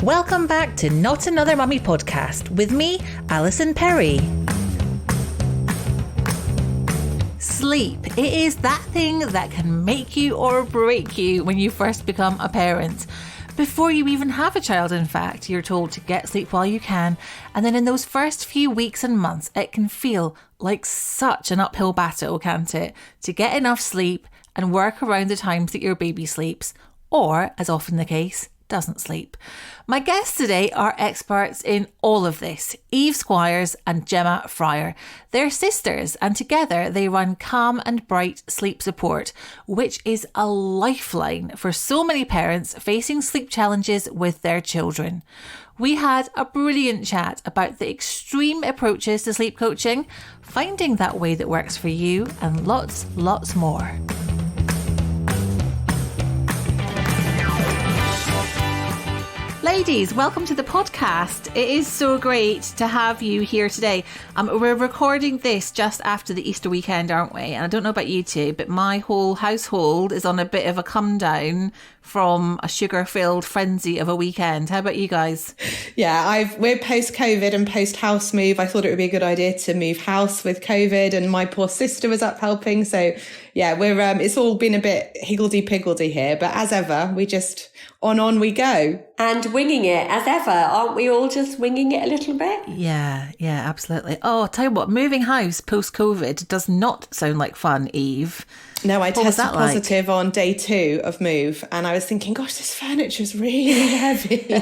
Welcome back to Not Another Mummy podcast with me, Alison Perry. Sleep. It is that thing that can make you or break you when you first become a parent. Before you even have a child, in fact, you're told to get sleep while you can. And then in those first few weeks and months, it can feel like such an uphill battle, can't it? To get enough sleep and work around the times that your baby sleeps, or, as often the case, doesn't sleep. My guests today are experts in all of this, Eve Squires and Gem Fryer. They're sisters, and together they run Calm and Bright Sleep Support, which is a lifeline for so many parents facing sleep challenges with their children. We had a brilliant chat about the extreme approaches to sleep coaching, finding that way that works for you, and lots more. Ladies, welcome to the podcast. It is so great to have you here today. We're recording this just after the Easter weekend, aren't we? And I don't know about you two, but my whole household is on a bit of a come down from a sugar-filled frenzy of a weekend. How about you guys? Yeah, we're post-COVID and post-house move. I thought it would be a good idea to move house with COVID, and my poor sister was up helping. So yeah, we're it's all been a bit higgledy-piggledy here, but as ever, we just on we go. And winging it as ever. Aren't we all just winging it a little bit? Yeah, absolutely. Oh, I'll tell you what, moving house post-COVID does not sound like fun, Eve. No, I tested positive on day 2 of move, and I was thinking, gosh, this furniture is really heavy.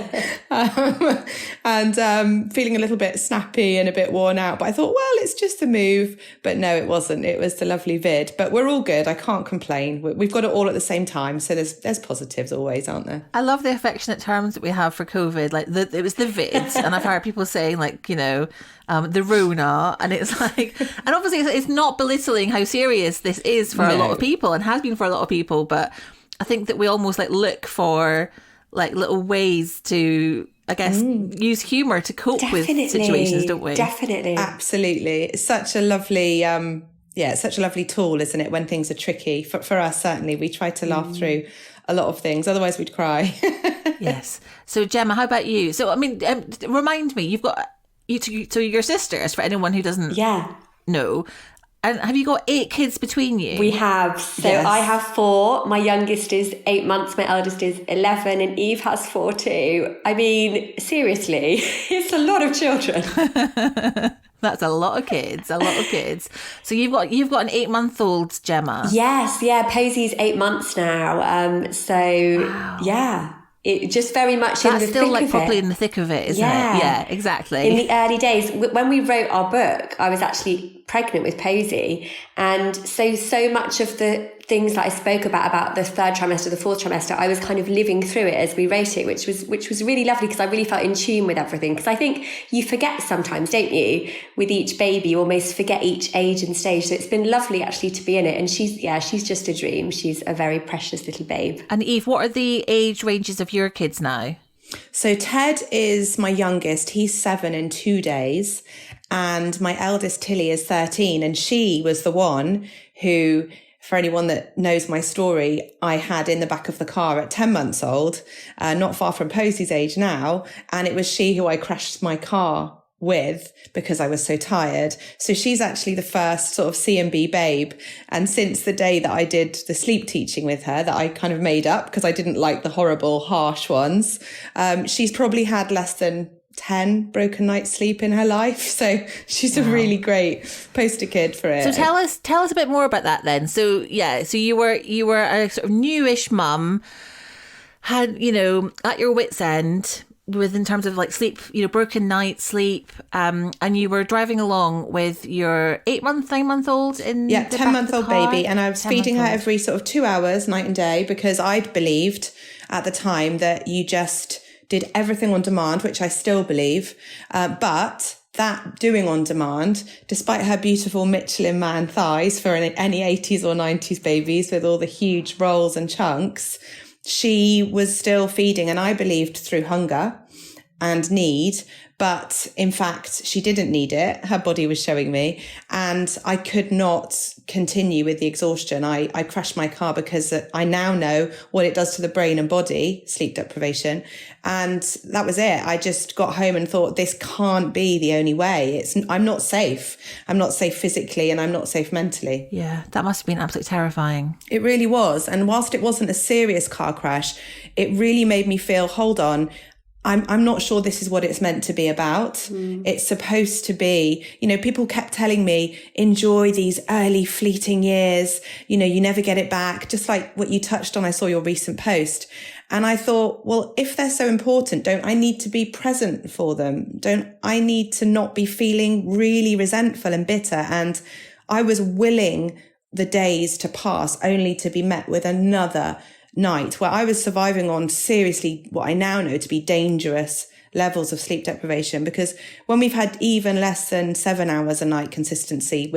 and feeling a little bit snappy and a bit worn out. But I thought, well, it's just a move. But no, it wasn't. It was the lovely vid. But we're all good. I can't complain. We've got it all at the same time. So there's positives always, aren't there? I love the affectionate terms that we have for COVID. Like it was the vids, and I've heard people saying like, the Rona, and it's like, and obviously it's not belittling how serious this is for a lot of people and has been for a lot of people, but I think that we almost like look for like little ways to, I guess, use humour to cope with situations, don't we? Definitely. Absolutely. It's such a lovely, it's such a lovely tool, isn't it, when things are tricky? For us, certainly, we try to laugh through a lot of things, otherwise we'd cry. Yes. So Gemma, how about you? So, I mean, remind me, you've got... So your sisters, for anyone who doesn't know, and have you got 8 kids between you? We have. So yes. I have 4. My youngest is 8 months. My eldest is 11, and Eve has 4 too. I mean, seriously, it's a lot of children. That's a lot of kids. So you've got an 8-month-old Gemma. Yes, yeah. Posey's 8 months now. Wow. Yeah. It just very much in the thick of it. That's still like properly in the thick of it, isn't it? Yeah, exactly. In the early days, when we wrote our book, I was actually pregnant with Posey. And so much of the things that I spoke about the 3rd trimester, the 4th trimester, I was kind of living through it as we wrote it, which was really lovely because I really felt in tune with everything. Because I think you forget sometimes, don't you? With each baby, you almost forget each age and stage. So it's been lovely actually to be in it. And she's just a dream. She's a very precious little babe. And Eve, what are the age ranges of your kids now? So Ted is my youngest. He's 7 in 2 days. And my eldest Tilly is 13. And she was the one who, for anyone that knows my story, I had in the back of the car at 10 months old, not far from Posey's age now. And it was she who I crashed my car with because I was so tired. So she's actually the first sort of C&B babe. And since the day that I did the sleep teaching with her that I kind of made up because I didn't like the horrible, harsh ones, she's probably had less than 10 broken nights sleep in her life. So she's a really great poster kid for it. So tell us a bit more about that then. So you were a sort of newish mum, had, at your wit's end in terms of like sleep, broken night sleep, and you were driving along with your 9-month-old in 10-month-old baby, and I was feeding her every sort of 2 hours night and day because I'd believed at the time that you just did everything on demand, which I still believe. But that doing on demand, despite her beautiful Michelin Man thighs for any 80s or 90s babies with all the huge rolls and chunks, she was still feeding. And I believed through hunger and need, But in fact, she didn't need it. Her body was showing me, and I could not continue with the exhaustion. I crashed my car because I now know what it does to the brain and body, sleep deprivation. And that was it. I just got home and thought, this can't be the only way. I'm not safe. I'm not safe physically, and I'm not safe mentally. Yeah, that must have been absolutely terrifying. It really was. And whilst it wasn't a serious car crash, it really made me feel, hold on, I'm not sure this is what it's meant to be about. It's supposed to be, people kept telling me, enjoy these early fleeting years. You never get it back. Just like what you touched on, I saw your recent post. And I thought, well, if they're so important, don't I need to be present for them? Don't I need to not be feeling really resentful and bitter? And I was willing the days to pass only to be met with another night where I was surviving on seriously what I now know to be dangerous levels of sleep deprivation, because when we've had even less than 7 hours a night consistently,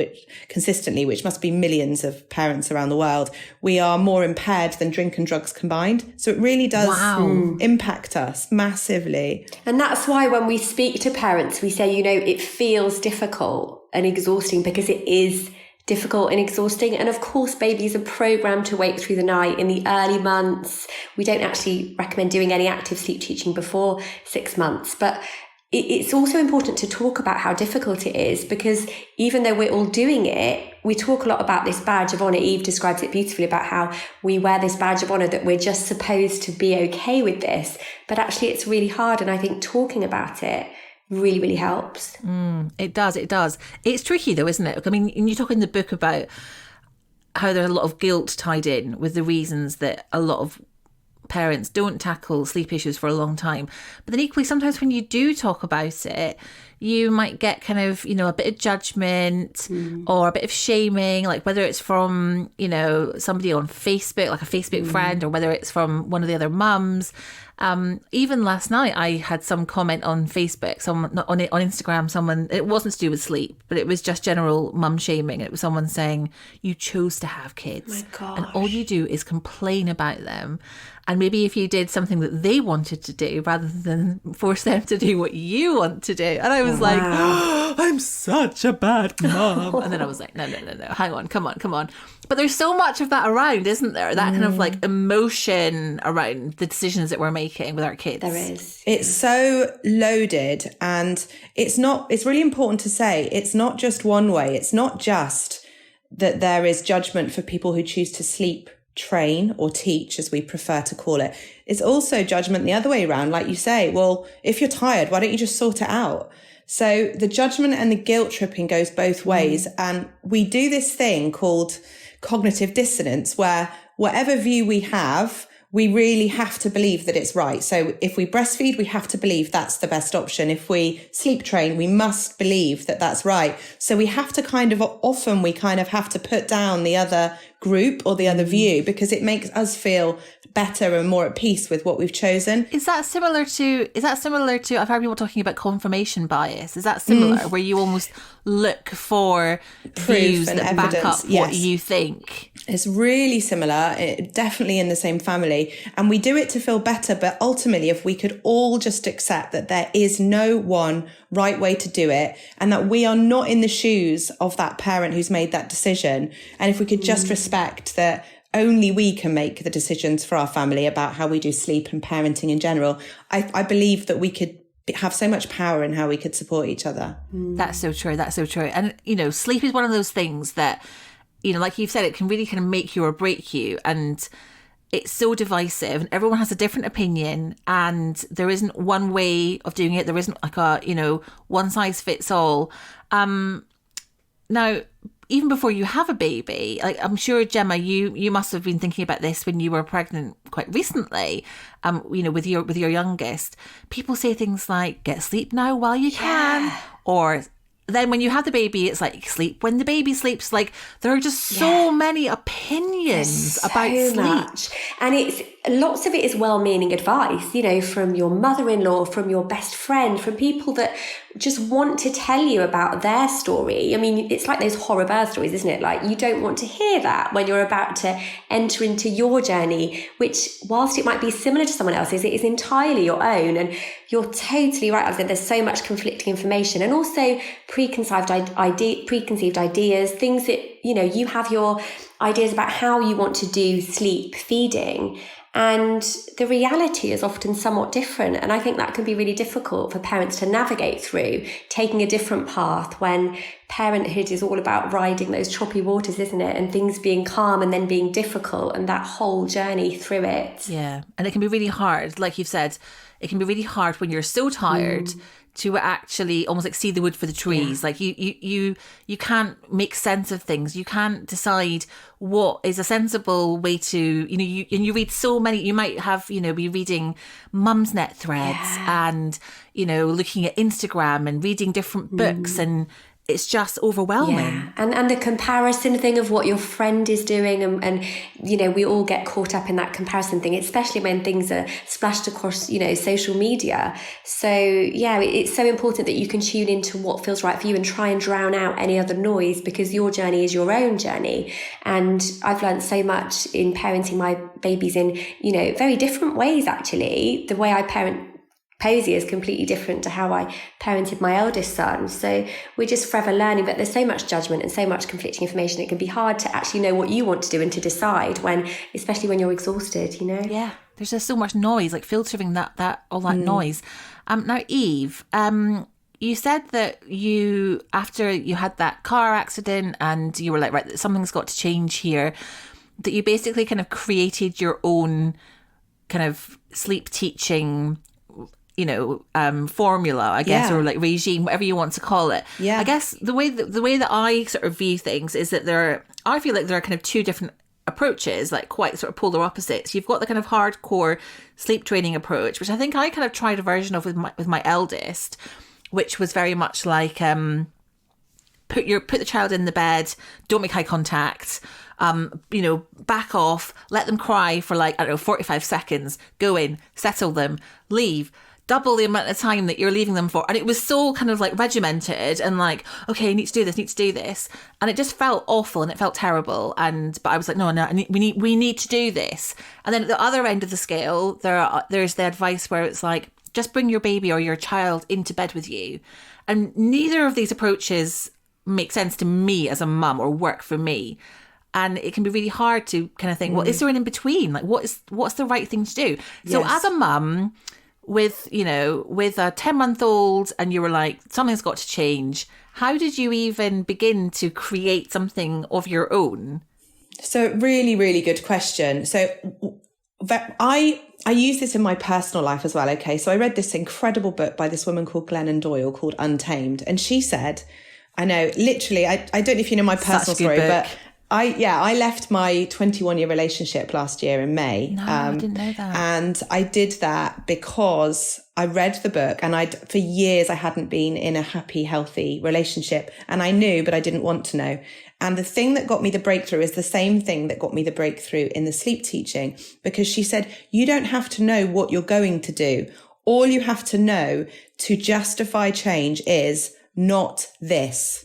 which must be millions of parents around the world, we are more impaired than drink and drugs combined. So it really does impact us massively. And that's why when we speak to parents, we say, it feels difficult and exhausting, because it is difficult and exhausting. And of course, babies are programmed to wake through the night in the early months. We don't actually recommend doing any active sleep teaching before 6 months. But it's also important to talk about how difficult it is, because even though we're all doing it, we talk a lot about this badge of honour. Eve describes it beautifully about how we wear this badge of honour that we're just supposed to be okay with this. But actually, it's really hard. And I think talking about it really, really helps. It does. It's tricky though, isn't it? I mean, you talk in the book about how there's a lot of guilt tied in with the reasons that a lot of parents don't tackle sleep issues for a long time. But then equally, sometimes when you do talk about it, you might get kind of, a bit of judgment or a bit of shaming, like whether it's from, somebody on Facebook, like a Facebook friend, or whether it's from one of the other mums. Even last night, I had some comment on Facebook, on Instagram, someone, it wasn't to do with sleep, but it was just general mum shaming. It was someone saying, you chose to have kids. My gosh. And all you do is complain about them. And maybe if you did something that they wanted to do rather than force them to do what you want to do. And I was like, oh, I'm such a bad mum. And then I was like, no, hang on, come on. But there's so much of that around, isn't there? That kind of like emotion around the decisions that we're making with our kids. There is. It's so loaded, and it's really important to say, it's not just one way. It's not just that there is judgment for people who choose to sleep train or teach, as we prefer to call it. It's also judgment the other way around. Like you say, well, if you're tired, why don't you just sort it out? So the judgment and the guilt tripping goes both ways. And we do this thing called cognitive dissonance, where whatever view we have, we really have to believe that it's right. So if we breastfeed, we have to believe that's the best option. If we sleep train, we must believe that that's right. So we have to often have to put down the other group or the other view, because it makes us feel better and more at peace with what we've chosen. Is that similar to, I've heard people talking about confirmation bias. Is that similar, where you almost look for Proof views and that back evidence, up yes. what you think? It's really similar, definitely in the same family. And we do it to feel better. But ultimately, if we could all just accept that there is no one right way to do it, and that we are not in the shoes of that parent who's made that decision. And if we could just respect that only we can make the decisions for our family about how we do sleep and parenting in general, I believe that we could have so much power in how we could support each other. That's so true. And, sleep is one of those things that, like you've said, it can really kind of make you or break you. And it's so divisive, and everyone has a different opinion, and there isn't one way of doing it. There isn't like a, one size fits all. Now, even before you have a baby, like I'm sure, Gemma, you must have been thinking about this when you were pregnant quite recently, with your youngest. People say things like, get sleep now while you can, or then when you have the baby, it's like sleep. When the baby sleeps, like there are just so many opinions about sleep. Much. And it's lots of it is well-meaning advice, you know, from your mother-in-law, from your best friend, from people that just want to tell you about their story. I mean, it's like those horror birth stories, isn't it? Like you don't want to hear that when you're about to enter into your journey, which whilst it might be similar to someone else's, it is entirely your own. And you're totally right. I said there's so much conflicting information, and also preconceived ideas, things that, you know, you have your ideas about how you want to do sleep feeding, and the reality is often somewhat different. And I think that can be really difficult for parents to navigate through, taking a different path when parenthood is all about riding those choppy waters, isn't it? And things being calm and then being difficult, and that whole journey through it. Yeah. And it can be really hard. Like you've said, it can be really hard when you're so tired to actually almost like see the wood for the trees. Like you can't make sense of things. You can't decide what is a sensible way to, you know, you read so many, you might have, you know, be reading Mumsnet threads and, you know, looking at Instagram and reading different books, and it's just overwhelming. Yeah. And the comparison thing of what your friend is doing, and you know, we all get caught up in that comparison thing, especially when things are splashed across, you know, social media. So yeah, it's so important that you can tune into what feels right for you and try and drown out any other noise, because your journey is your own journey. And I've learned so much in parenting my babies in, you know, very different ways actually. The way I parent Posey is completely different to how I parented my eldest son. So we're just forever learning, but there's so much judgment and so much conflicting information. It can be hard to actually know what you want to do and to decide when, especially when you're exhausted, you know? Yeah. There's just so much noise, like filtering that noise. Now, Eve, you said that you, after you had that car accident and you were like, right, something's got to change here, that you basically kind of created your own kind of sleep teaching, you know, formula, I guess, or like regime, whatever you want to call it. Yeah. I guess the way that I sort of view things is that I feel like there are kind of two different approaches, like quite sort of polar opposites. You've got the kind of hardcore sleep training approach, which I think I kind of tried a version of with my eldest, which was very much like put the child in the bed, don't make eye contact, you know, back off, let them cry for like, I don't know, 45 seconds, go in, settle them, leave, double the amount of time that you're leaving them for. And it was so kind of like regimented and like, okay, need to do this. And it just felt awful and it felt terrible. But I was like, no, we need to do this. And then at the other end of the scale, there's the advice where it's like, just bring your baby or your child into bed with you. And neither of these approaches make sense to me as a mum or work for me. And it can be really hard to kind of think, well, is there an in-between? Like, what's the right thing to do? Yes. So as a mum with a 10-month-old, and you were like, something's got to change, how did you even begin to create something of your own? So really, really good question. So I use this in my personal life as well. Okay. So I read this incredible book by this woman called Glennon Doyle called Untamed. And she said, I know, literally, I don't know if you know my personal story, but I left my 21-year relationship last year in May. No, I didn't know that. And I did that because I read the book, and for years I hadn't been in a happy, healthy relationship, and I knew, but I didn't want to know. And the thing that got me the breakthrough is the same thing that got me the breakthrough in the sleep teaching, because she said, you don't have to know what you're going to do. All you have to know to justify change is not this.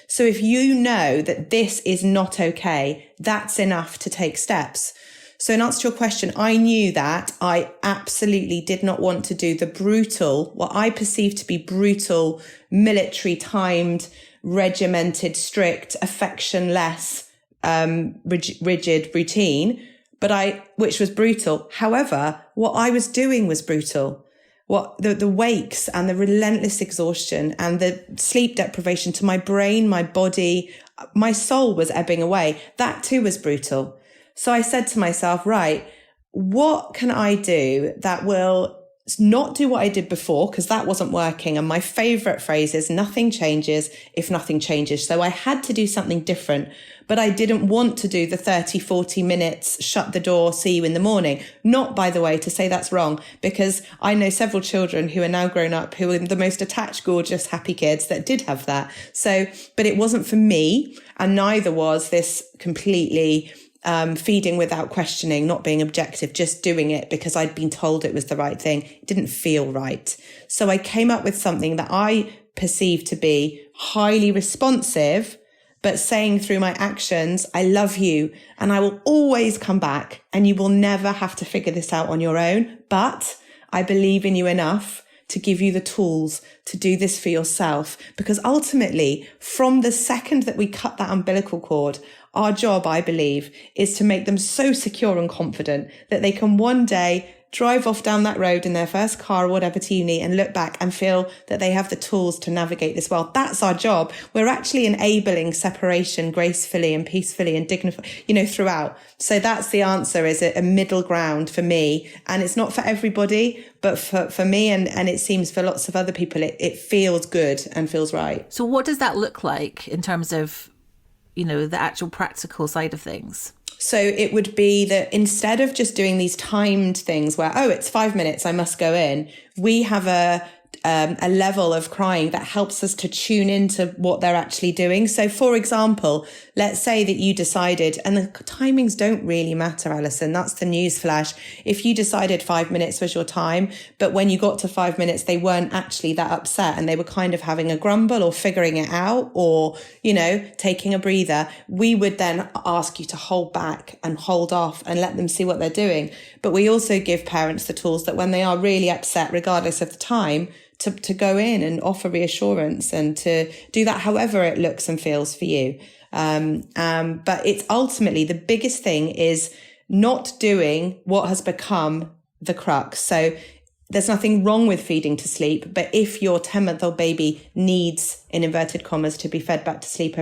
So if you know that this is not okay, that's enough to take steps. So in answer to your question, I knew that I absolutely did not want to do the brutal, what I perceived to be brutal, military timed, regimented, strict, affectionless, rigid routine, which was brutal. However, what I was doing was brutal. What the wakes and the relentless exhaustion and the sleep deprivation to my brain, my body, my soul was ebbing away. That too was brutal. So I said to myself, right, what can I do that will not do what I did before? Because that wasn't working. And my favorite phrase is nothing changes if nothing changes. So I had to do something different. but I didn't want to do the 30, 40 minutes, shut the door, see you in the morning. Not, by the way, to say that's wrong, because I know several children who are now grown up who are the most attached, gorgeous, happy kids that did have that. So, but it wasn't for me, and neither was this completely feeding without questioning, not being objective, just doing it because I'd been told it was the right thing. It didn't feel right. So I came up with something that I perceived to be highly responsive, but saying through my actions, I love you and I will always come back and you will never have to figure this out on your own. But I believe in you enough to give you the tools to do this for yourself. Because ultimately, from the second that we cut that umbilical cord, our job, I believe, is to make them so secure and confident that they can one day drive off down that road in their first car or whatever to uni and look back and feel that they have the tools to navigate this world. That's our job. We're actually enabling separation gracefully and peacefully and dignified, throughout. So that's the answer, is a middle ground for me. And it's not for everybody, but for me and it seems for lots of other people, it feels good and feels right. So what does that look like in terms of, the actual practical side of things? So it would be that instead of just doing these timed things where, it's 5 minutes, I must go in, we have a level of crying that helps us to tune into what they're actually doing. So for example, let's say that you decided, and the timings don't really matter, Alison, that's the news flash. If you decided 5 minutes was your time, but when you got to 5 minutes, they weren't actually that upset and they were kind of having a grumble or figuring it out or, taking a breather, we would then ask you to hold back and hold off and let them see what they're doing. But we also give parents the tools that when they are really upset, regardless of the time, to go in and offer reassurance and to do that however it looks and feels for you. But it's ultimately the biggest thing is not doing what has become the crux. So there's nothing wrong with feeding to sleep, but if your 10-month-old baby needs, in inverted commas, to be fed back to sleep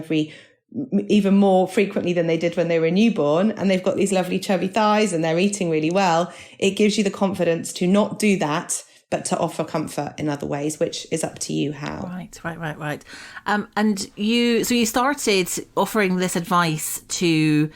even more frequently than they did when they were a newborn, and they've got these lovely chubby thighs and they're eating really well, it gives you the confidence to not do that, but to offer comfort in other ways, which is up to you how. Right. And you started offering this advice to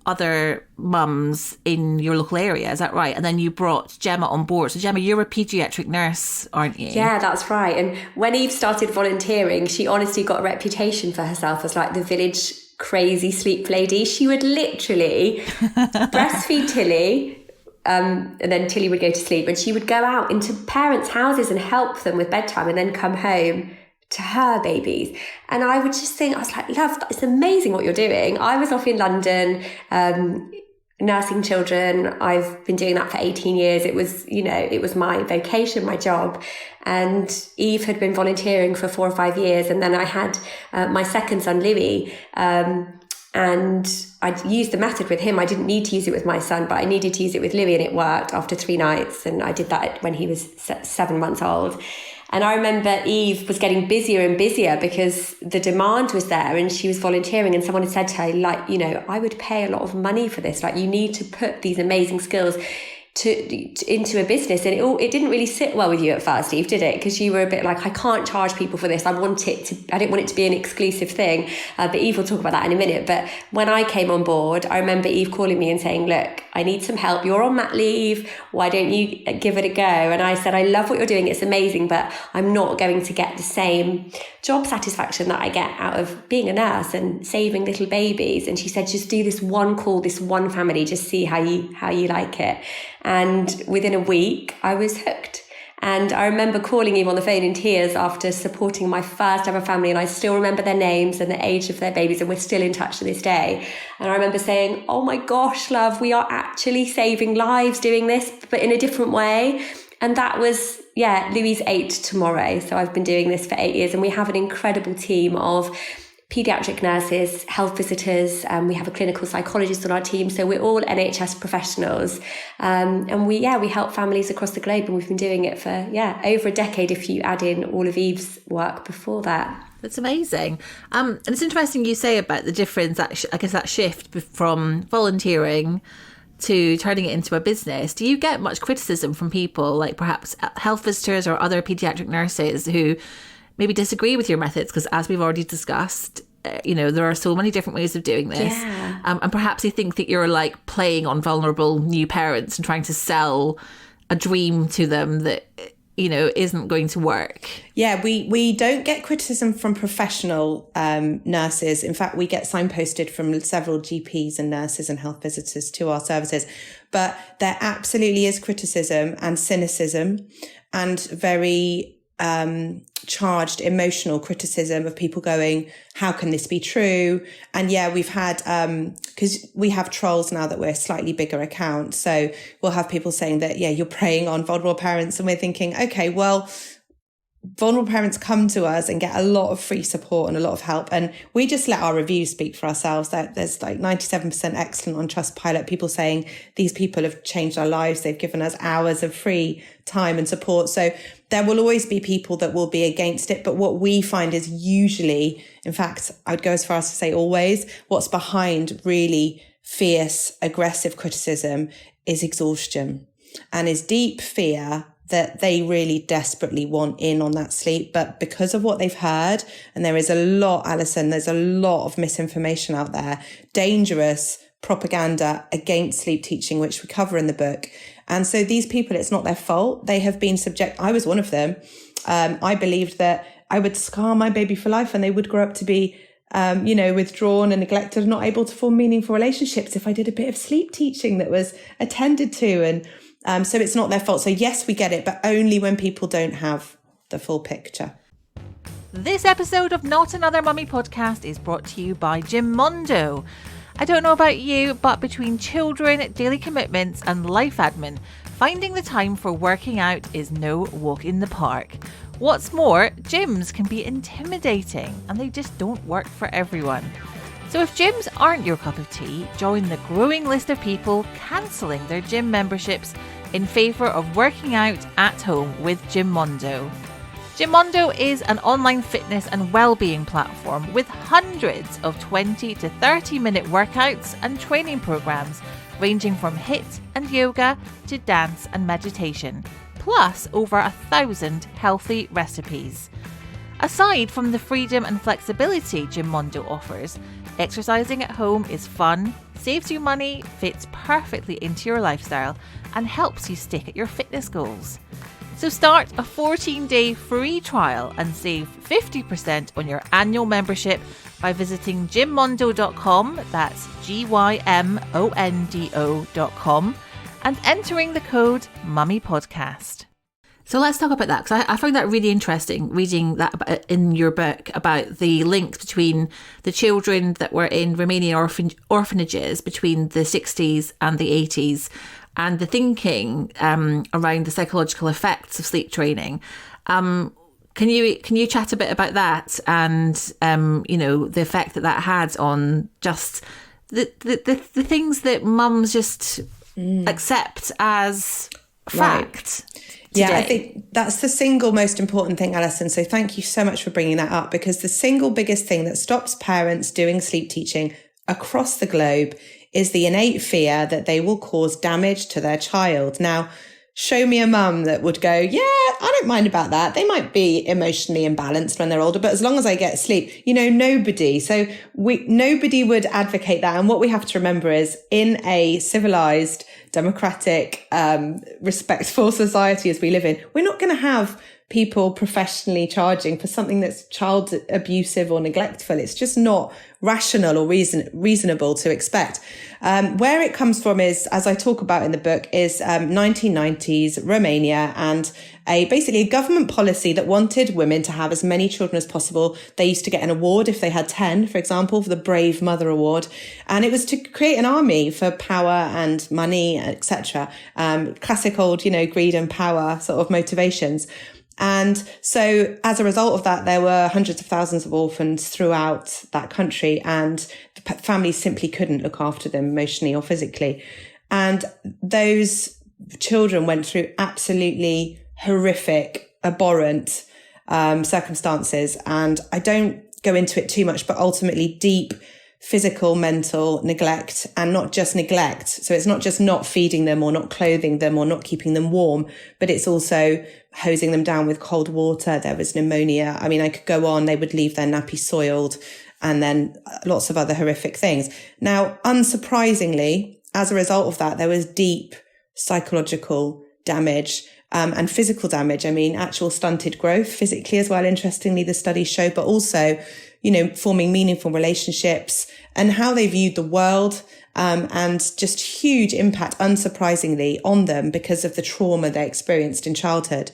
other mums in your local area, is that right? And then you brought Gemma on board. So Gemma, you're a paediatric nurse, aren't you? Yeah, that's right. And when Eve started volunteering, she honestly got a reputation for herself as like the village crazy sleep lady. She would literally breastfeed Tilly, and then Tilly would go to sleep, and she would go out into parents' houses and help them with bedtime and then come home to her babies. And I would just think, I was like, love, it's amazing what you're doing. I was off in London, nursing children. I've been doing that for 18 years. It was my vocation, my job. And Eve had been volunteering for 4 or 5 years. And then I had my second son, Louis, and I'd used the method with him. I didn't need to use it with my son, but I needed to use it with Louis, and it worked after 3 nights. And I did that when he was 7 months old. And I remember Eve was getting busier and busier because the demand was there and she was volunteering, and someone had said to her, I would pay a lot of money for this. Like, you need to put these amazing skills into a business. And it didn't really sit well with you at first, Eve, did it? Because you were a bit like, I can't charge people for this. I didn't want it to be an exclusive thing. But Eve will talk about that in a minute. But when I came on board, I remember Eve calling me and saying, look, I need some help. You're on mat leave. Why don't you give it a go? And I said, I love what you're doing. It's amazing, but I'm not going to get the same job satisfaction that I get out of being a nurse and saving little babies. And she said, just do this one call, this one family, just see how you like it. And within a week, I was hooked. And I remember calling Eve on the phone in tears after supporting my first ever family. And I still remember their names and the age of their babies. And we're still in touch to this day. And I remember saying, oh my gosh, love, we are actually saving lives doing this, but in a different way. And that was, Louis' 8 tomorrow. So I've been doing this for 8 years. And we have an incredible team of paediatric nurses, health visitors, we have a clinical psychologist on our team. So we're all NHS professionals. And we help families across the globe. And we've been doing it for, over a decade if you add in all of Eve's work before that. That's amazing. And it's interesting you say about the difference, that shift from volunteering to turning it into a business. Do you get much criticism from people, like perhaps health visitors or other paediatric nurses who maybe disagree with your methods? Because as we've already discussed, there are so many different ways of doing this. Yeah. And perhaps you think that you're like playing on vulnerable new parents and trying to sell a dream to them that, isn't going to work. Yeah, we don't get criticism from professional nurses. In fact, we get signposted from several GPs and nurses and health visitors to our services. But there absolutely is criticism and cynicism and very charged emotional criticism of people going, how can this be true? And yeah, we've had, because we have trolls now that we're a slightly bigger account. So we'll have people saying that, yeah, you're preying on vulnerable parents. And we're thinking, okay, well, vulnerable parents come to us and get a lot of free support and a lot of help. And we just let our reviews speak for ourselves. There's like 97% excellent on Trustpilot, people saying these people have changed our lives. They've given us hours of free time and support. So there will always be people that will be against it. But what we find is usually, in fact, I'd go as far as to say always, what's behind really fierce, aggressive criticism is exhaustion and is deep fear that they really desperately want in on that sleep. But because of what they've heard, and there is a lot, Alison, there's a lot of misinformation out there, dangerous propaganda against sleep teaching, which we cover in the book. And so these people, it's not their fault. They have been I was one of them. I believed that I would scar my baby for life and they would grow up to be, withdrawn and neglected and not able to form meaningful relationships if I did a bit of sleep teaching that was attended to. And so it's not their fault. So yes, we get it, but only when people don't have the full picture. This episode of Not Another Mummy podcast is brought to you by Gymmondo. I don't know about you, but between children, daily commitments and life admin, finding the time for working out is no walk in the park. What's more, gyms can be intimidating and they just don't work for everyone. So if gyms aren't your cup of tea, join the growing list of people cancelling their gym memberships in favour of working out at home with Gymmondo. Gymmondo is an online fitness and wellbeing platform with hundreds of 20 to 30 minute workouts and training programs ranging from HIIT and yoga to dance and meditation, plus over 1,000 healthy recipes. Aside from the freedom and flexibility Gymmondo offers, exercising at home is fun, saves you money, fits perfectly into your lifestyle, and helps you stick at your fitness goals. So start a 14-day free trial and save 50% on your annual membership by visiting gymmondo.com, that's GYMONDO.com, and entering the code MummyPodcast. So let's talk about that, because I found that really interesting, reading that in your book about the links between the children that were in Romanian orphanages between the 60s and the 80s, and the thinking around the psychological effects of sleep training. Can you chat a bit about that and the effect that had on just the things that mums just accept as fact? Yeah, I think that's the single most important thing, Alison. So thank you so much for bringing that up, because the single biggest thing that stops parents doing sleep teaching across the globe is the innate fear that they will cause damage to their child. Now, show me a mum that would go, yeah, I don't mind about that. They might be emotionally imbalanced when they're older, but as long as I get sleep, nobody. So nobody would advocate that. And what we have to remember is, in a civilized, democratic, respectful society as we live in, we're not going to have people professionally charging for something that's child abusive or neglectful. It's just not rational or reasonable to expect. Where it comes from is, as I talk about in the book, is 1990s Romania, and basically a government policy that wanted women to have as many children as possible. They used to get an award if they had 10, for example, for the Brave Mother Award. And it was to create an army for power and money, etc. Classic old, greed and power sort of motivations. And so as a result of that, there were hundreds of thousands of orphans throughout that country, and the families simply couldn't look after them emotionally or physically. And those children went through absolutely horrific, abhorrent circumstances. And I don't go into it too much, but ultimately deep physical, mental neglect, and not just neglect. So it's not just not feeding them or not clothing them or not keeping them warm, but it's also hosing them down with cold water. There was pneumonia. I mean, I could go on. They would leave their nappy soiled. and then lots of other horrific things. Now, unsurprisingly, as a result of that, there was deep psychological damage and physical damage. I mean, actual stunted growth physically as well, interestingly, the studies show, but also, forming meaningful relationships and how they viewed the world, and just huge impact, unsurprisingly, on them because of the trauma they experienced in childhood.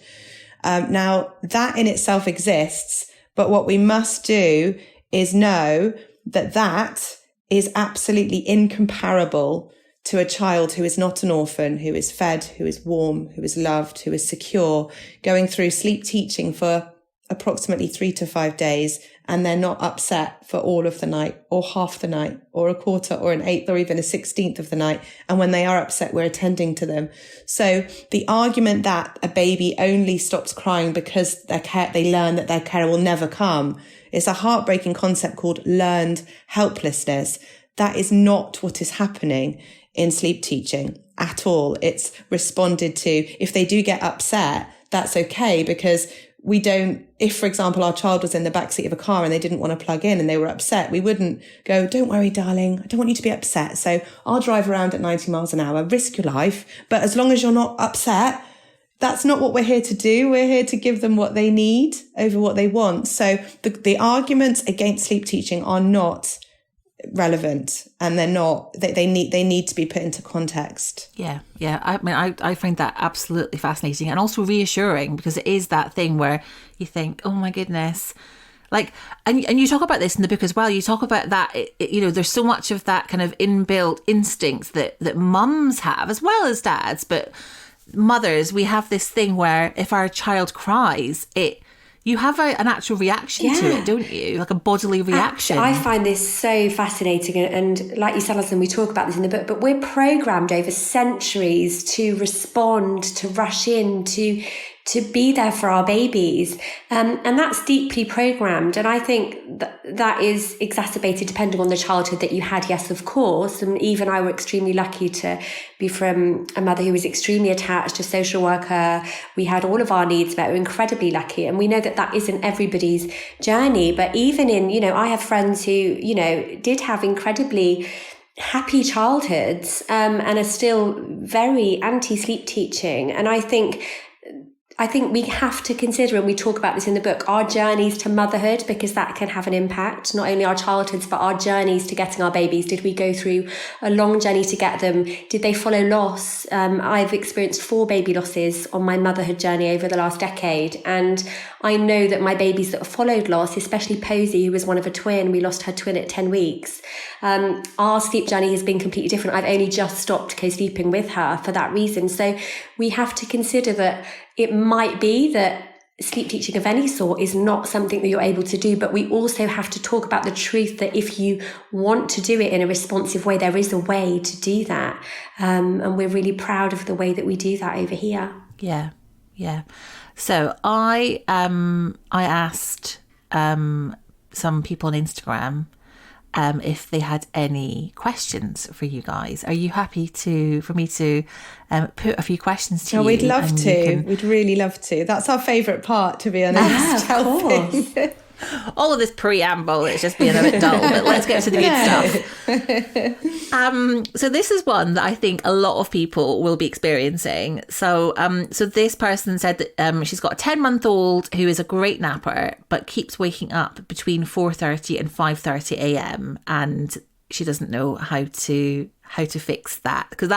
Now, that in itself exists, but what we must do is know that that is absolutely incomparable to a child who is not an orphan, who is fed, who is warm, who is loved, who is secure, going through sleep teaching for approximately 3 to 5 days, and they're not upset for all of the night or half the night or a quarter or an eighth or even a 16th of the night. And when they are upset, we're attending to them. So the argument that a baby only stops crying because they learn that their carer will never come is a heartbreaking concept called learned helplessness. That is not what is happening in sleep teaching at all. It's responded to. If they do get upset, that's okay, because we don't, if, for example, our child was in the backseat of a car and they didn't want to plug in and they were upset, we wouldn't go, don't worry, darling, I don't want you to be upset, so I'll drive around at 90 miles an hour, risk your life, but as long as you're not upset. That's not what we're here to do. We're here to give them what they need over what they want. So the arguments against sleep teaching are not relevant, and they're not, they need to be put into context. Yeah. I mean, I find that absolutely fascinating and also reassuring, because it is that thing where you think, oh my goodness, like, and you talk about this in the book as well. You talk about that, there's so much of that kind of inbuilt instinct that mums have as well as dads, but mothers, we have this thing where if our child cries, you have an actual reaction to it, don't you? Like a bodily reaction. I find this so fascinating. And like you said, Alison, we talk about this in the book, but we're programmed over centuries to respond, to rush in, to be there for our babies. And that's deeply programmed. And I think that is exacerbated depending on the childhood that you had. Yes, of course. And Eve and I were extremely lucky to be from a mother who was extremely attached, a social worker. We had all of our needs met. We're incredibly lucky. And we know that isn't everybody's journey. But even in, I have friends who, did have incredibly happy childhoods, and are still very anti-sleep teaching. And I think we have to consider, and we talk about this in the book, our journeys to motherhood, because that can have an impact, not only our childhoods, but our journeys to getting our babies. Did we go through a long journey to get them? Did they follow loss? I've experienced 4 baby losses on my motherhood journey over the last decade. And I know that my babies that have followed loss, especially Posey, who was one of a twin, we lost her twin at 10 weeks. Our sleep journey has been completely different. I've only just stopped co-sleeping with her for that reason. So we have to consider that it might be that sleep teaching of any sort is not something that you're able to do, but we also have to talk about the truth that if you want to do it in a responsive way, there is a way to do that. And we're really proud of the way that we do that over here. Yeah. So I asked some people on Instagram if they had any questions for you guys. Are you happy for me to put a few questions to you? We'd love to. We'd really love to. That's our favourite part, to be honest. Yeah, of course. All of this preamble, it's just being a bit dull, but let's get to the good stuff. So this is one that I think a lot of people will be experiencing. So this person said that she's got a 10-month-old who is a great napper, but keeps waking up between 4:30 and 5:30 a.m. and she doesn't know how to fix that, because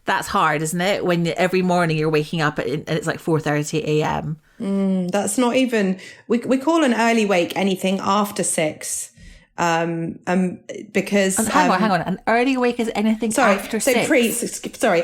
that's hard, isn't it? When every morning you're waking up and it's like 4:30 a.m. That's not even, we call an early wake anything after 6. Because hang on, an early wake is anything after 6.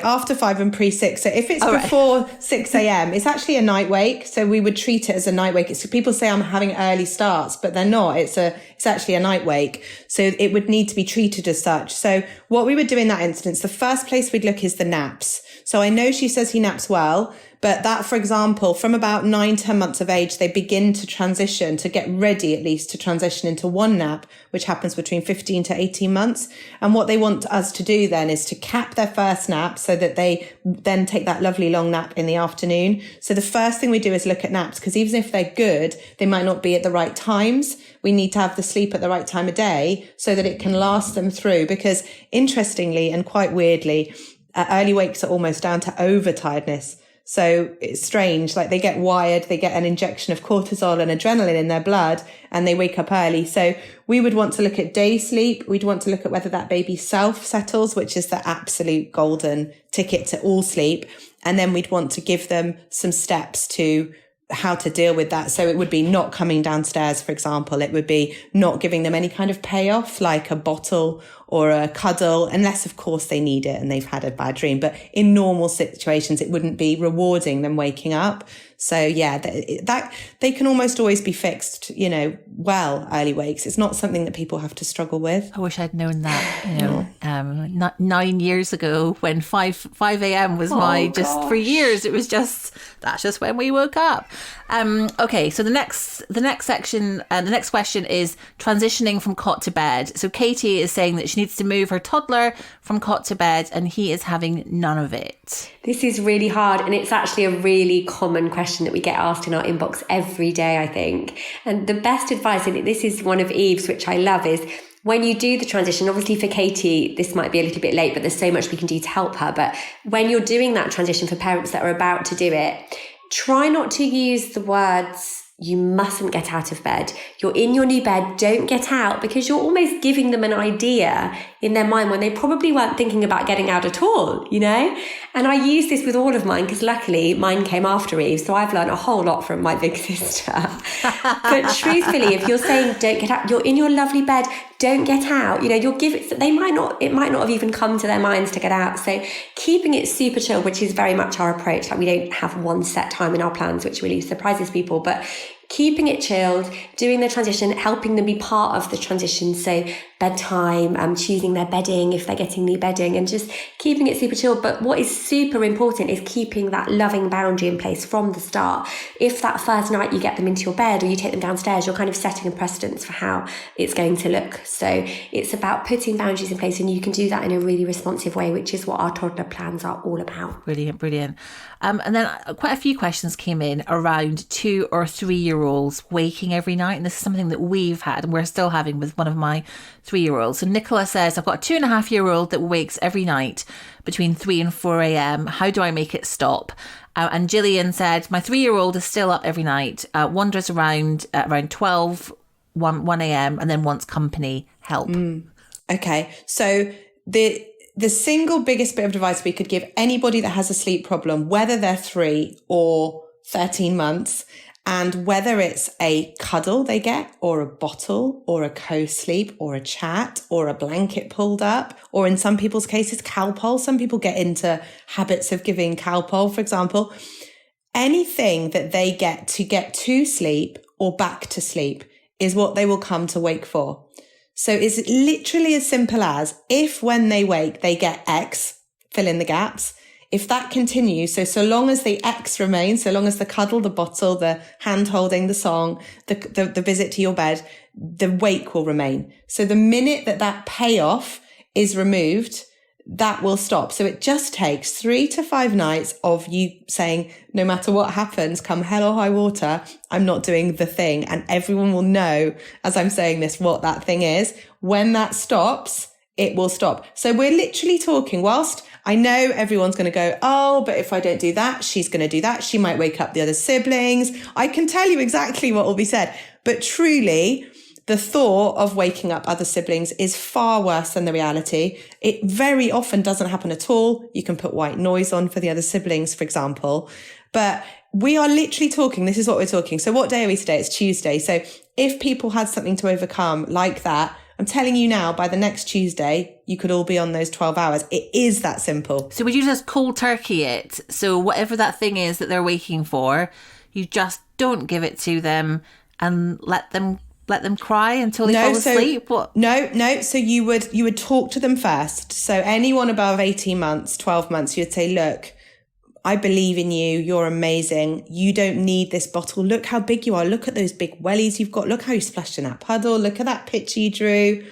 After 5 and pre 6. So if it's before 6 a.m, it's actually a night wake. So we would treat it as a night wake. People say I'm having early starts, but they're not. It's actually a night wake. So it would need to be treated as such. So what we would do in that instance, the first place we'd look is the naps. So I know she says he naps well, but that, for example, from about 9-10 months of age, they begin to transition, to get ready at least to transition into one nap, which happens between 15 to 18 months. And what they want us to do then is to cap their first nap so that they then take that lovely long nap in the afternoon. So the first thing we do is look at naps, because even if they're good, they might not be at the right times. We need to have the sleep at the right time of day so that it can last them through. Because interestingly and quite weirdly, early wakes are almost down to overtiredness. So it's strange, like they get wired, they get an injection of cortisol and adrenaline in their blood, and they wake up early. So we would want to look at day sleep. We'd want to look at whether that baby self-settles, which is the absolute golden ticket to all sleep. And then we'd want to give them some steps to how to deal with that. So it would be not coming downstairs, for example. It would be not giving them any kind of payoff, like a bottle or a cuddle, unless of course they need it and they've had a bad dream. But in normal situations, it wouldn't be rewarding them waking up. So yeah, that they can almost always be fixed, early wakes. It's not something that people have to struggle with. I wish I'd known that, 9 years ago when 5 a.m. was for years, it was that's just when we woke up. Okay, so the next section, the next question is transitioning from cot to bed. So Katie is saying that she needs to move her toddler from cot to bed and he is having none of it. This is really hard, and it's actually a really common question that we get asked in our inbox every day, I think. And the best advice, and this is one of Eve's, which I love, is when you do the transition, obviously for Katie, this might be a little bit late, but there's so much we can do to help her. But when you're doing that transition for parents that are about to do it, try not to use the words, you mustn't get out of bed. You're in your new bed, don't get out, because you're almost giving them an idea in their mind when they probably weren't thinking about getting out at all, And I use this with all of mine because luckily mine came after Eve, so I've learned a whole lot from my big sister. But truthfully, if you're saying don't get out, you're in your lovely bed, don't get out, you'll give it, it might not have even come to their minds to get out. So keeping it super chill, which is very much our approach. Like we don't have one set time in our plans, which really surprises people, but keeping it chilled, doing the transition, helping them be part of the transition. So bedtime, choosing their bedding if they're getting new bedding, and just keeping it super chill. But what is super important is keeping that loving boundary in place from the start. If that first night you get them into your bed or you take them downstairs, you're kind of setting a precedence for how it's going to look. So it's about putting boundaries in place, and you can do that in a really responsive way, which is what our toddler plans are all about. Brilliant. And then quite a few questions came in around 2 or 3 year olds waking every night. And this is something that we've had and we're still having with one of my 3-year-olds. So Nicola says, I've got a 2.5-year-old that wakes every night between 3 and 4 a.m. How do I make it stop? And Gillian said, my 3-year-old is still up every night, wanders around 12, 1 a.m. and then wants company, help. Okay, so the single biggest bit of advice we could give anybody that has a sleep problem, whether they're 3 or 13 months, and whether it's a cuddle they get, or a bottle, or a co-sleep, or a chat, or a blanket pulled up, or in some people's cases, Calpol. Some people get into habits of giving Calpol, for example. Anything that they get to sleep or back to sleep is what they will come to wake for. So it's literally as simple as, if when they wake, they get X, fill in the gaps. If that continues, so long as the X remains, so long as the cuddle, the bottle, the hand holding, the song, the visit to your bed, the wake will remain. So the minute that payoff is removed, that will stop. So it just takes 3 to 5 nights of you saying, no matter what happens, come hell or high water, I'm not doing the thing. And everyone will know, as I'm saying this, what that thing is. When that stops, it will stop. So we're literally talking, whilst I know everyone's going to go, oh, but if I don't do that, she's going to do that. She might wake up the other siblings. I can tell you exactly what will be said. But truly, the thought of waking up other siblings is far worse than the reality. It very often doesn't happen at all. You can put white noise on for the other siblings, for example. But we are literally talking, this is what we're talking. So what day are we today? It's Tuesday. So if people had something to overcome like that, I'm telling you now, by the next Tuesday, you could all be on those 12 hours. It is that simple. So would you just cold turkey it? So whatever that thing is that they're waking for, you just don't give it to them and let them cry until they fall asleep? What? No. So you would talk to them first. So anyone above 18 months, 12 months, you'd say, look, I believe in you. You're amazing. You don't need this bottle. Look how big you are. Look at those big wellies you've got. Look how you splashed in that puddle. Look at that picture you drew.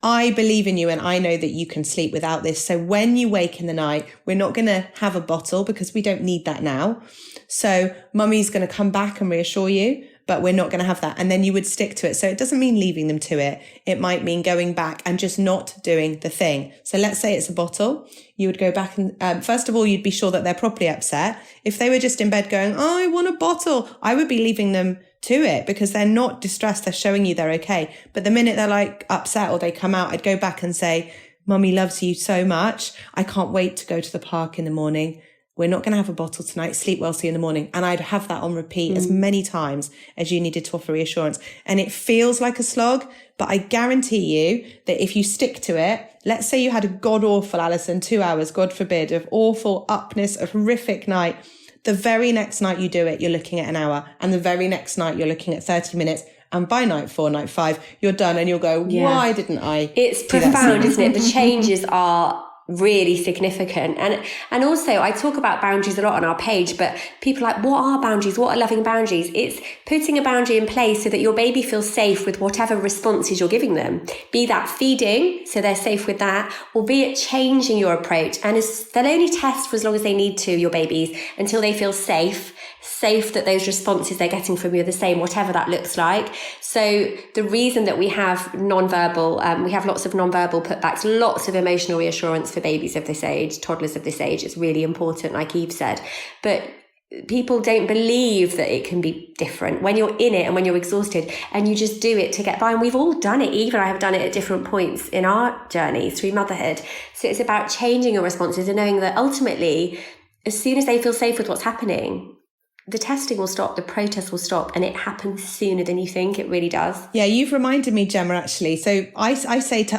I believe in you and I know that you can sleep without this. So when you wake in the night, we're not going to have a bottle because we don't need that now. So mummy's going to come back and reassure you, but we're not going to have that. And then you would stick to it. So it doesn't mean leaving them to it. It might mean going back and just not doing the thing. So let's say it's a bottle. You would go back and first of all, you'd be sure that they're properly upset. If they were just in bed going, oh, I want a bottle, I would be leaving them to it because they're not distressed. They're showing you they're okay. But the minute they're like upset or they come out, I'd go back and say, Mummy loves you so much. I can't wait to go to the park in the morning. We're not going to have a bottle tonight. Sleep well, see you in the morning. And I'd have that on repeat as many times as you needed to offer reassurance. And it feels like a slog, but I guarantee you that if you stick to it, let's say you had a god awful, Alison, 2 hours, God forbid, of awful upness, a horrific night. The very next night you do it, you're looking at an hour. And the very next night you're looking at 30 minutes. And by night 4, night 5, you're done and you'll go, why didn't I? It's profound, isn't it? The changes are really significant. And also I talk about boundaries a lot on our page, but people are like, what are boundaries? What are loving boundaries? It's putting a boundary in place so that your baby feels safe with whatever responses you're giving them. Be that feeding, so they're safe with that, or be it changing your approach. And they'll only test for as long as they need to, your babies, until they feel safe that those responses they're getting from you are the same, whatever that looks like. So the reason that we have we have lots of non-verbal putbacks, lots of emotional reassurance for babies of this age, toddlers of this age. It's really important, like Eve said. But people don't believe that it can be different when you're in it and when you're exhausted and you just do it to get by. And we've all done it. Eve and I have done it at different points in our journeys through motherhood. So it's about changing your responses and knowing that ultimately, as soon as they feel safe with what's happening, the testing will stop, the protest will stop, and it happens sooner than you think. It really does. Yeah, you've reminded me, Gemma, actually. So I say to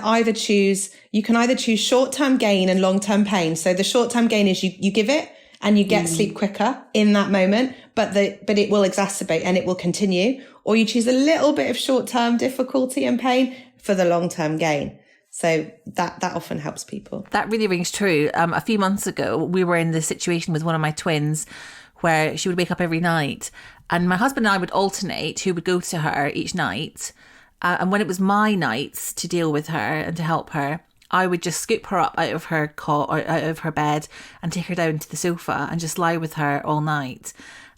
you can either choose short-term gain and long-term pain. So the short-term gain is you give it and you get sleep quicker in that moment, but it will exacerbate and it will continue. Or you choose a little bit of short-term difficulty and pain for the long-term gain. So that often helps people. That really rings true. A few months ago, we were in this situation with one of my twins where she would wake up every night and my husband and I would alternate who would go to her each night. And when it was my nights to deal with her and to help her, I would just scoop her up out of her cot or out of her bed and take her down to the sofa and just lie with her all night.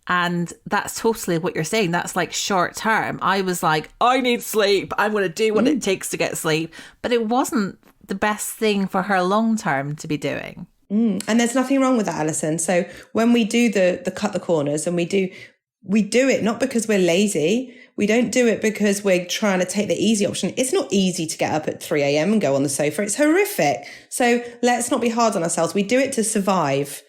And that's totally what you're saying. That's like short term. I was like, I need sleep. I'm going to do what it takes to get sleep. But it wasn't the best thing for her long term to be doing. And there's nothing wrong with that, Alison. So when we do the cut the corners and we do it not because we're lazy. We don't do it because we're trying to take the easy option. It's not easy to get up at 3 a.m. and go on the sofa. It's horrific. So let's not be hard on ourselves. We do it to survive.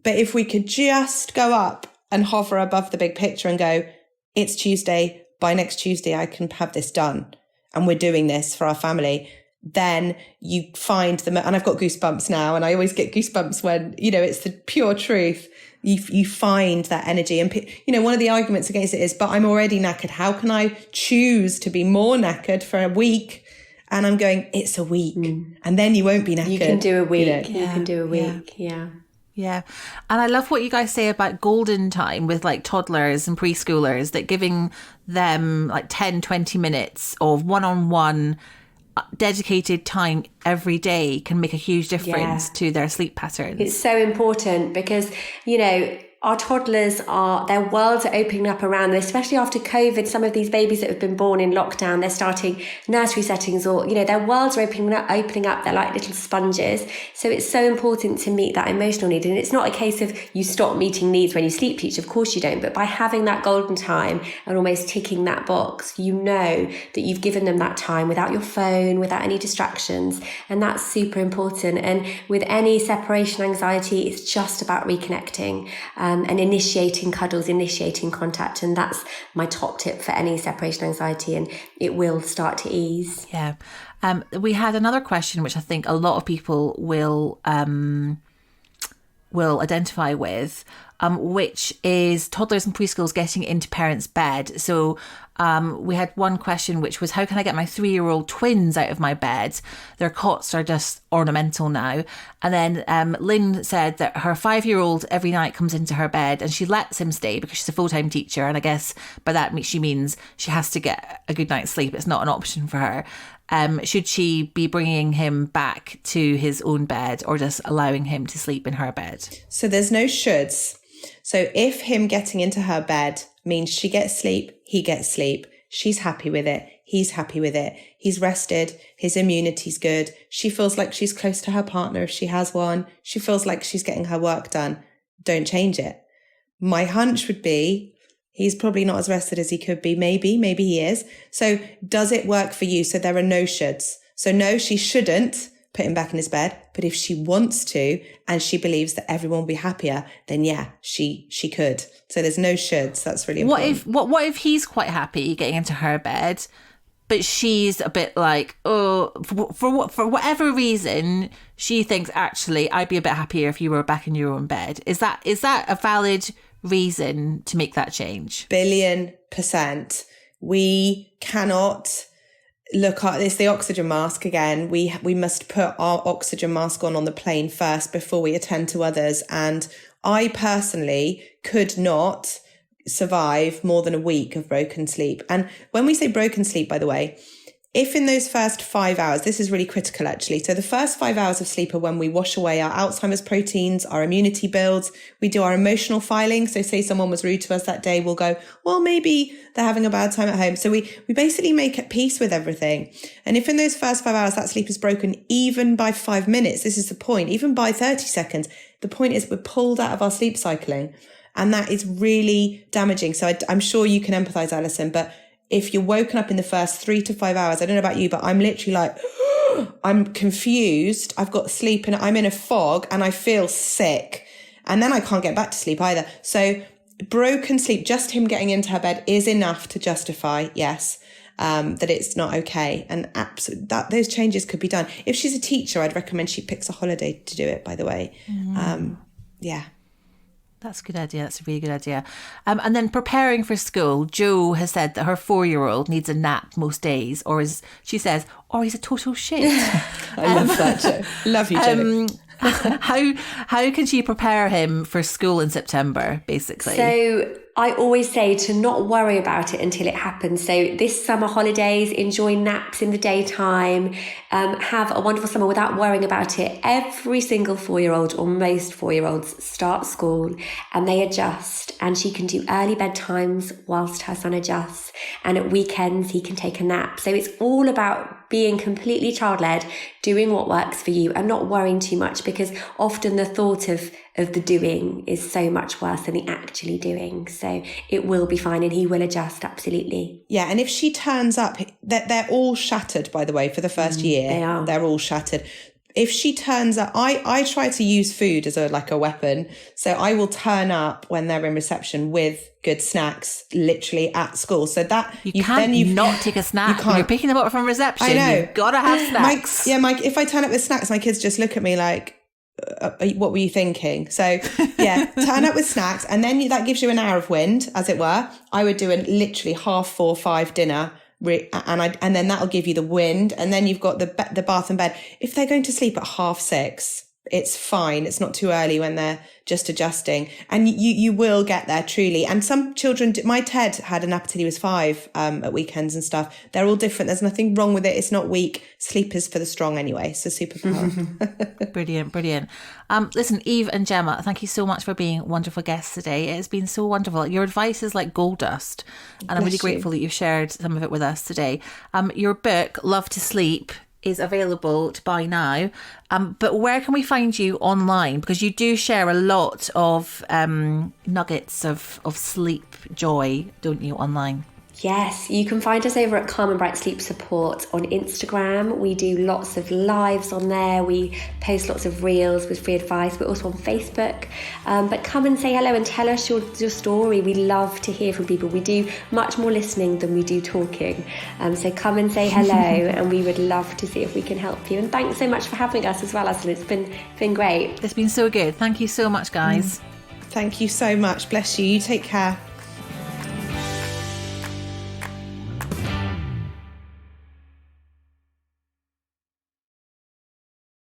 But if we could just go up and hover above the big picture and go, it's Tuesday. By next Tuesday, I can have this done. And we're doing this for our family. Then you find them, and I've got goosebumps now, and I always get goosebumps when, it's the pure truth. You find that energy. And, one of the arguments against it is, but I'm already knackered. How can I choose to be more knackered for a week? And I'm going, it's a week. And then you won't be knackered. You can do a week. You can do a week. Yeah. Yeah. And I love what you guys say about golden time with like toddlers and preschoolers, that giving them like 10, 20 minutes of one-on-one dedicated time every day can make a huge difference to their sleep patterns. It's so important because, our toddlers their worlds are opening up around them, especially after COVID. Some of these babies that have been born in lockdown, they're starting nursery settings or, their worlds are opening up. They're like little sponges. So it's so important to meet that emotional need. And it's not a case of you stop meeting needs when you sleep teach. Of course you don't. But by having that golden time and almost ticking that box, you know that you've given them that time without your phone, without any distractions. And that's super important. And with any separation anxiety, it's just about reconnecting. And initiating cuddles, initiating contact. And that's my top tip for any separation anxiety, and it will start to ease. Yeah. We had another question, which I think a lot of people will identify with, which is toddlers and preschools getting into parents' bed. So we had one question, which was, how can I get my 3-year-old twins out of my bed? Their cots are just ornamental now. And then Lynn said that her 5-year-old every night comes into her bed and she lets him stay because she's a full-time teacher. And I guess by that she means she has to get a good night's sleep. It's not an option for her. Should she be bringing him back to his own bed or just allowing him to sleep in her bed? So there's no shoulds. So if him getting into her bed means she gets sleep, he gets sleep, she's happy with it, he's happy with it, he's rested, his immunity's good, she feels like she's close to her partner if she has one, she feels like she's getting her work done, don't change it. My hunch would be he's probably not as rested as he could be. Maybe he is. So does it work for you? So there are no shoulds. So no, she shouldn't put him back in his bed. But if she wants to, and she believes that everyone will be happier, then yeah, she could. So there's no shoulds. That's really important. What if he's quite happy getting into her bed, but she's a bit like, oh, for whatever reason, she thinks actually I'd be a bit happier if you were back in your own bed. Is that a valid reason to make that change? 1,000,000,000%. We cannot look at this, the oxygen mask again. We must put our oxygen mask on the plane first before we attend to others. And I personally could not survive more than a week of broken sleep. And when we say broken sleep, by the way, if in those first 5 hours, this is really critical actually. So the first 5 hours of sleep are when we wash away our Alzheimer's proteins, our immunity builds, we do our emotional filing. So say someone was rude to us that day, we'll go, well, maybe they're having a bad time at home. So we basically make at peace with everything. And if in those first 5 hours that sleep is broken, even by 5 minutes, this is the point, even by 30 seconds, the point is we're pulled out of our sleep cycling. And that is really damaging. So I'm sure you can empathize, Alison, but if you're woken up in the first 3 to 5 hours, I don't know about you, but I'm literally like, I'm confused. I've got sleep and I'm in a fog and I feel sick. And then I can't get back to sleep either. So broken sleep, just him getting into her bed is enough to justify, yes, that it's not okay. And that those changes could be done. If she's a teacher, I'd recommend she picks a holiday to do it, by the way. Yeah. That's a good idea. That's a really good idea. And then preparing for school, Jo has said that her 4-year-old needs a nap most days, or he's a total shit. I love that, Jo. Love you, Jo. How can she prepare him for school in September, basically? So I always say to not worry about it until it happens. So this summer holidays, enjoy naps in the daytime, have a wonderful summer without worrying about it. Every single 4-year-old or most 4-year-olds start school and they adjust, and she can do early bedtimes whilst her son adjusts. And at weekends, he can take a nap. So it's all about being completely child-led, doing what works for you and not worrying too much, because often the thought of the doing is so much worse than the actually doing. So it will be fine and he will adjust, absolutely. Yeah, and if she turns up, they're all shattered, by the way, for the first year. They are. They're all shattered. If she turns up, I try to use food as a weapon. So I will turn up when they're in reception with good snacks, literally at school. So that you can't not take a snack when you're picking them up from reception. I know. You've got to have snacks. If I turn up with snacks, my kids just look at me like, what were you thinking? So yeah, turn up with snacks, and then that gives you an hour of wind, as it were. I would do a literally 4:30, 5 dinner. And then that'll give you the wind, and then you've got the bath and bed. If they're going to sleep at 6:30, it's fine. It's not too early when they're just adjusting, and you will get there truly. And some children, my Ted had a nap till he was 5 at weekends and stuff. They're all different. There's nothing wrong with it. It's not weak. Sleep is for the strong anyway. So superpower. Brilliant. Listen, Eve and Gemma, thank you so much for being wonderful guests today. It's been so wonderful. Your advice is like gold dust, and I'm really grateful that you've shared some of it with us today. Your book, Love to Sleep, is available to buy now. But where can we find you online? Because you do share a lot of nuggets of sleep joy, don't you, online? Yes, you can find us over at Calm and Bright Sleep Support on Instagram. We do lots of lives on there. We post lots of reels with free advice. We're also on Facebook. But come and say hello and tell us your story. We love to hear from people. We do much more listening than we do talking. So come and say hello and we would love to see if we can help you. And thanks so much for having us as well, Aslan. It's been great. It's been so good. Thank you so much, guys. Thank you so much. Bless you. You take care.